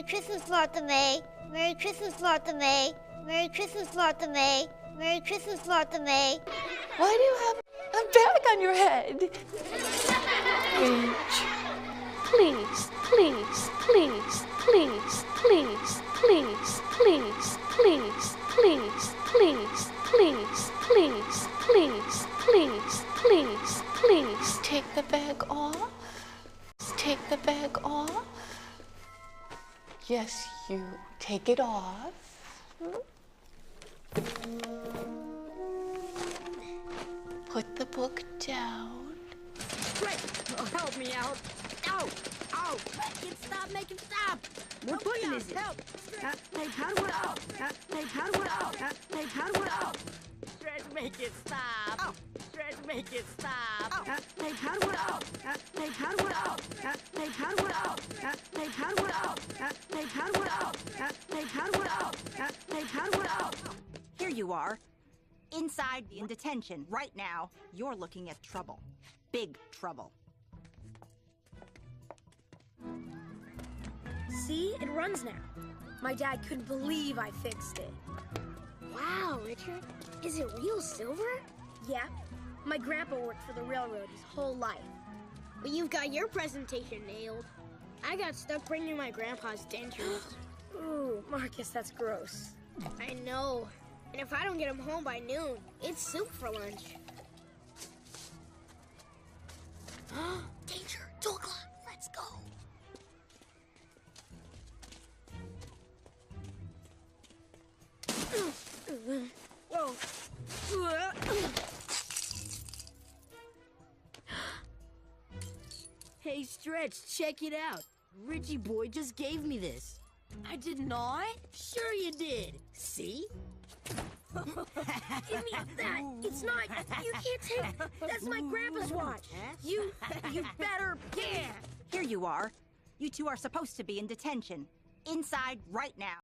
Merry Christmas, Martha May. Merry Christmas, Martha May. Merry Christmas, Martha May. Merry Christmas, Martha May. Why do you have a bag on your head? Grinch. Please, please, please, please, please, please, please, please, please, please, please, please, please, please, please, please, take the bag off. Take the bag off. Yes, you take it off. Put the book down. Quick! Oh, help me out! Ow! Ow! Stop! Make him stop! What button is it? Help! Hey, how do I? Hey, how do I? Hey, how do I? Stretch, make it stop! Stretch, make it stop! Hey, how do I? Hey, how do I? Hey, how do I? Hey, how do I? Hey, how do I? Hey, how do I? Hey, how do I? Here you are. Inside in detention right now. You're looking at trouble. Big trouble. See? It runs now. My dad couldn't believe I fixed it. Wow, Richard. Is it real silver? Yeah. My grandpa worked for the railroad his whole life. But you've got your presentation nailed. I got stuck bringing my grandpa's dentures. Ooh, Marcus, that's gross. I know. And if I don't get him home by noon, it's soup for lunch. Danger! 2 o'clock! Let's go! Whoa! Hey, Stretch, check it out. Richie boy just gave me this. I did not? Sure you did. See? Give me that! It's not... You can't take... That's my grandpa's watch! You better... Yeah! Here you are. You two are supposed to be in detention. Inside right now.